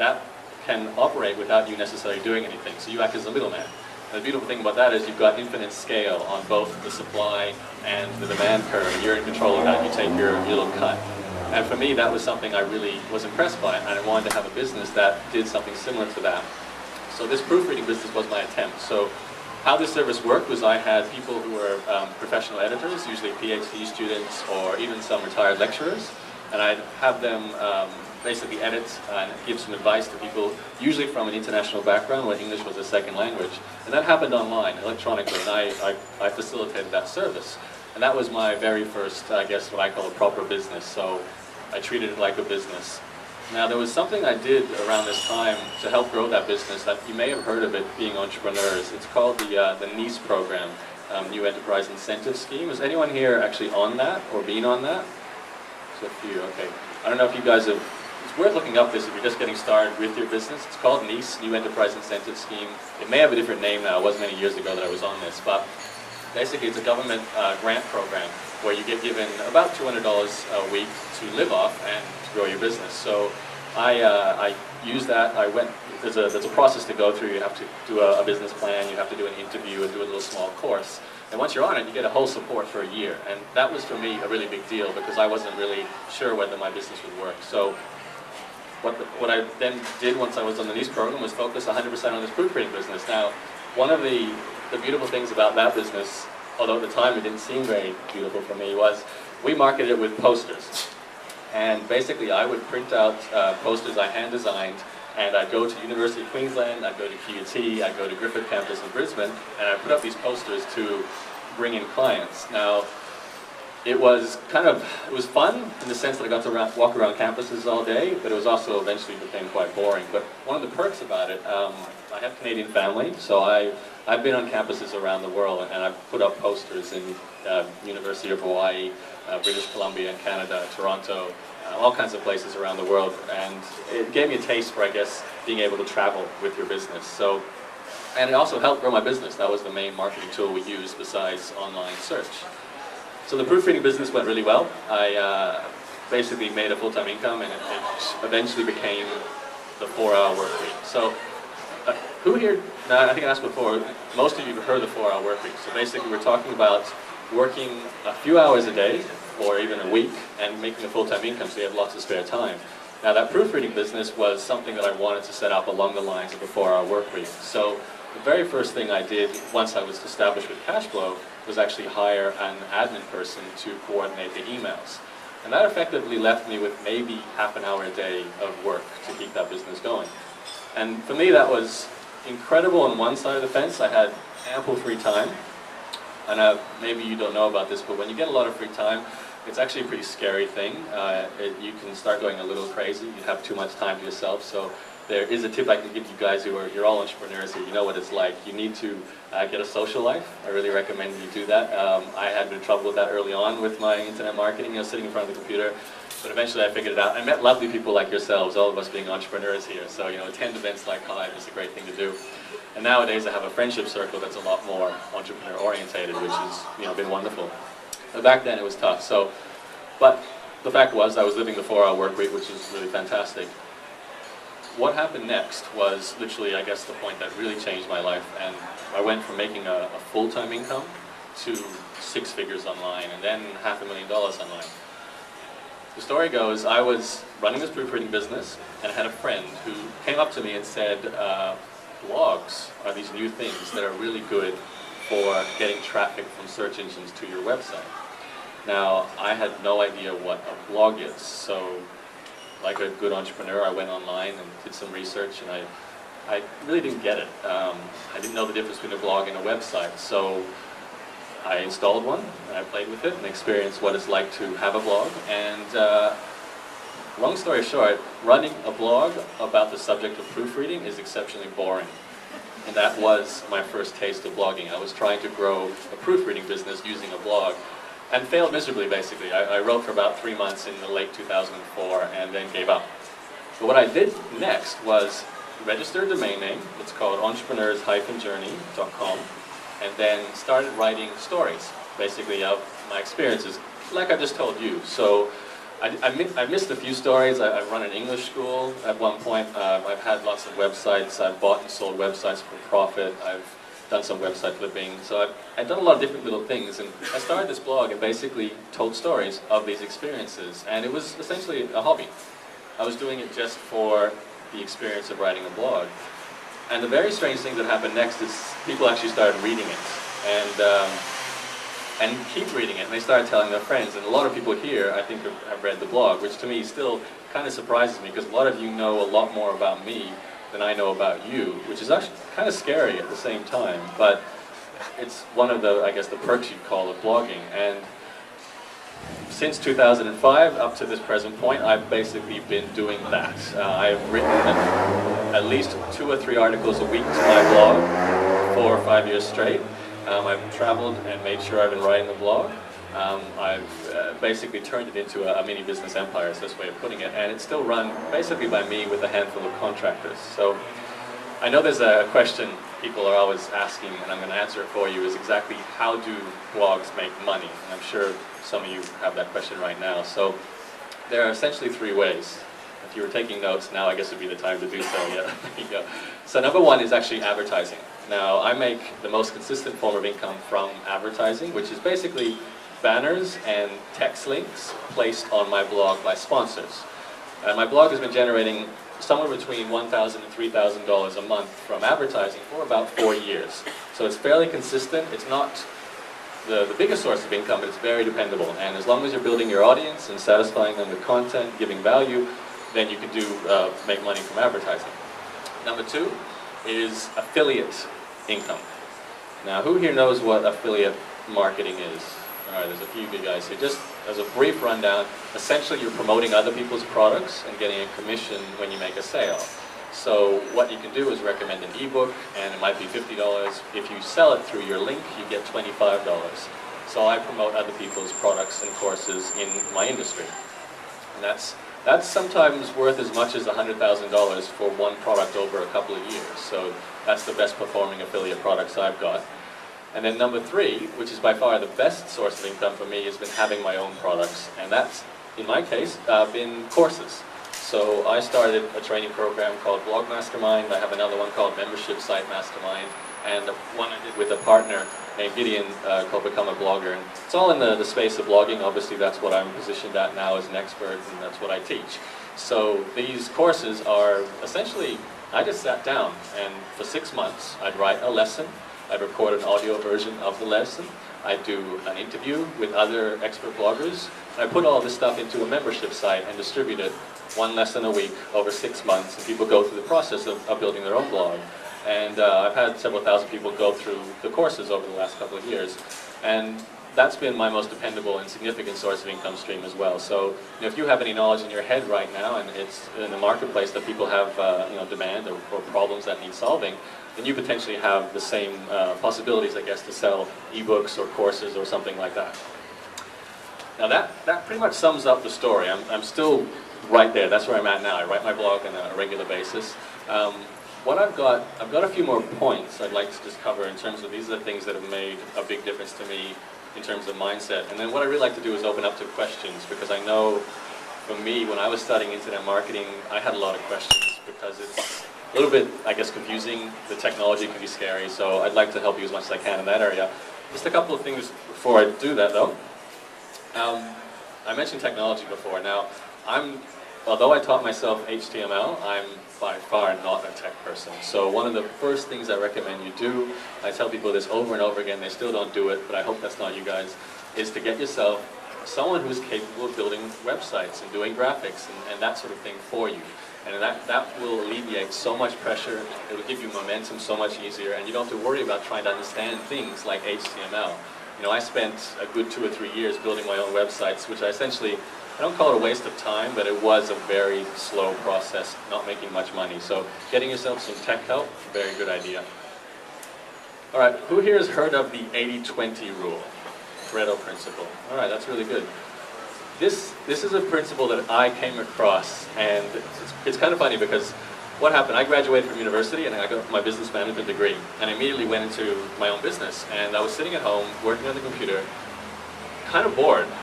that can operate without you necessarily doing anything. So you act as a middleman. And the beautiful thing about that is you've got infinite scale on both the supply and the demand curve. You're in control of that. You take your little cut. And for me, that was something I really was impressed by, and I wanted to have a business that did something similar to that. So this proofreading business was my attempt. So how this service worked was I had people who were professional editors, usually PhD students or even some retired lecturers, and I'd have them basically edit and give some advice to people, usually from an international background where English was a second language. And that happened online, electronically, and I facilitated that service. And that was my very first, I guess, what I call a proper business. So I treated it like a business. Now, there was something I did around this time to help grow that business that you may have heard of it, being entrepreneurs. It's called the NICE program, New Enterprise Incentive Scheme. Is anyone here actually on that or been on that? There's a few, okay. I don't know if you guys have, it's worth looking up this if you're just getting started with your business. It's called NICE, New Enterprise Incentive Scheme. It may have a different name now. It wasn't many years ago that I was on this, but basically it's a government grant program where you get given about $200 a week to live off and to grow your business. So I used that. There's a process to go through. You have to do a business plan, you have to do an interview and do a little small course. And once you're on it, you get a whole support for a year. And that was for me a really big deal because I wasn't really sure whether my business would work. So what I then did once I was on the NICE program was focus 100% on this proofreading business. Now, one of the beautiful things about that business, although at the time it didn't seem very beautiful for me, was we marketed it with posters. And basically I would print out posters I hand-designed, and I'd go to University of Queensland, I'd go to QUT, I'd go to Griffith campus in Brisbane, and I'd put up these posters to bring in clients. Now, it was fun in the sense that I got to walk around campuses all day, but it was also eventually became quite boring. But one of the perks about it, I have a Canadian family, so I've been on campuses around the world, and I've put up posters in University of Hawaii, British Columbia in Canada, Toronto, all kinds of places around the world, and it gave me a taste for, I guess, being able to travel with your business. So, and it also helped grow my business. That was the main marketing tool we used besides online search. So the proofreading business went really well. I basically made a full-time income, and it eventually became the 4-hour work week. So who here, now I think I asked before, most of you have heard of the 4-hour work week. So basically we're talking about working a few hours a day, or even a week, and making a full-time income so you have lots of spare time. Now that proofreading business was something that I wanted to set up along the lines of a 4-hour work week. So the very first thing I did once I was established with cash flow was actually hire an admin person to coordinate the emails. And that effectively left me with maybe half an hour a day of work to keep that business going. And for me that was incredible on one side of the fence. I had ample free time. And maybe you don't know about this, but when you get a lot of free time, it's actually a pretty scary thing. You can start going a little crazy. You have too much time to yourself. So there is a tip I can give you guys you're all entrepreneurs here. You know what it's like. You need to get a social life. I really recommend you do that. I had been in trouble with that early on with my internet marketing, sitting in front of the computer. But eventually I figured it out. I met lovely people like yourselves, all of us being entrepreneurs here. So attend events like Hive is a great thing to do. And nowadays I have a friendship circle that's a lot more entrepreneur orientated, which has been wonderful. But back then it was tough. But the fact was I was living the 4-hour work week, which was really fantastic. What happened next was literally, I guess, the point that really changed my life. And I went from making a full-time income to 6 figures online, and then $500,000 online. The story goes, I was running this proofreading business, and I had a friend who came up to me and said, blogs are these new things that are really good for getting traffic from search engines to your website. Now, I had no idea what a blog is, so like a good entrepreneur, I went online and did some research, and I really didn't get it. I didn't know the difference between a blog and a website, so I installed one, and I played with it and experienced what it's like to have a blog. And long story short, running a blog about the subject of proofreading is exceptionally boring. And that was my first taste of blogging. I was trying to grow a proofreading business using a blog, and failed miserably, basically. I wrote for about 3 months in the late 2004 and then gave up. But what I did next was register a domain name. It's called entrepreneurs-journey.com, and then started writing stories, basically, of my experiences, like I just told you. So I missed a few stories. I've run an English school at one point. I've had lots of websites. I've bought and sold websites for profit. I've done some website flipping. So I've done a lot of different little things. And I started this blog and basically told stories of these experiences. And it was essentially a hobby. I was doing it just for the experience of writing a blog. And the very strange thing that happened next is people actually started reading it. And keep reading it, and they started telling their friends. And a lot of people here, I think, have read the blog, which to me still kind of surprises me, because a lot of you know a lot more about me than I know about you, which is actually kind of scary at the same time. But it's one of the, I guess, the perks you'd call of blogging. And since 2005 up to this present point, I've basically been doing that. I've written at least 2 or 3 articles a week to my blog, 4 or 5 years straight. I've traveled and made sure I've been writing the blog. I've basically turned it into a mini business empire, is this way of putting it, and it's still run basically by me with a handful of contractors. So I know there's a question people are always asking, and I'm going to answer it for you, is exactly how do blogs make money? And I'm sure some of you have that question right now. So there are essentially 3 ways. If you were taking notes, now I guess would be the time to do so. Yeah, there you go. So number 1 is actually advertising. Now, I make the most consistent form of income from advertising, which is basically banners and text links placed on my blog by sponsors. And my blog has been generating somewhere between $1,000 and $3,000 a month from advertising for about 4 years. So it's fairly consistent. It's not the biggest source of income, but it's very dependable. And as long as you're building your audience and satisfying them with content, giving value, then you can make money from advertising. Number 2 is affiliate income. Now, who here knows what affiliate marketing is? All right, there's a few good guys here. Just as a brief rundown, essentially you're promoting other people's products and getting a commission when you make a sale. So what you can do is recommend an ebook, and it might be $50. If you sell it through your link, you get $25. So I promote other people's products and courses in my industry. And that's sometimes worth as much as $100,000 for one product over a couple of years. So that's the best performing affiliate products I've got. And then number 3, which is by far the best source of income for me, has been having my own products. And that's, in my case, been courses. So I started a training program called Blog Mastermind. I have another one called Membership Site Mastermind. And one I did with a partner named Gideon called Become a Blogger. And it's all in the space of blogging. Obviously, that's what I'm positioned at now as an expert, and that's what I teach. So these courses are essentially, I just sat down, and for 6 months, I'd write a lesson. I'd record an audio version of the lesson. I'd do an interview with other expert bloggers. And I put all this stuff into a membership site and distribute it 1 lesson a week over 6 months. And people go through the process of building their own blog. And I've had several thousand people go through the courses over the last couple of years. And that's been my most dependable and significant source of income stream as well. So if you have any knowledge in your head right now, and it's in the marketplace that people have demand or problems that need solving, then you potentially have the same possibilities, I guess, to sell ebooks or courses or something like that. Now that pretty much sums up the story. I'm still right there. That's where I'm at now. I write my blog on a regular basis. What I've got a few more points I'd like to just cover in terms of these are the things that have made a big difference to me in terms of mindset. And then what I really like to do is open up to questions, because I know for me, when I was studying internet marketing, I had a lot of questions because it's a little bit, I guess, confusing. The technology can be scary, so I'd like to help you as much as I can in that area. Just a couple of things before I do that, though. I mentioned technology before. Now, although I taught myself HTML, I'm by far not a tech person. So one of the first things I recommend you do, I tell people this over and over again, they still don't do it, but I hope that's not you guys, is to get yourself someone who's capable of building websites and doing graphics and that sort of thing for you. And that will alleviate so much pressure, it will give you momentum so much easier, and you don't have to worry about trying to understand things like HTML. You know, I spent a good 2 or 3 years building my own websites, which I don't call it a waste of time, but it was a very slow process, not making much money. So getting yourself some tech help, very good idea. All right, who here has heard of the 80-20 rule, Pareto principle? All right, that's really good. This is a principle that I came across, and it's kind of funny because what happened, I graduated from university and I got my business management degree, and I immediately went into my own business, and I was sitting at home working on the computer, kind of bored.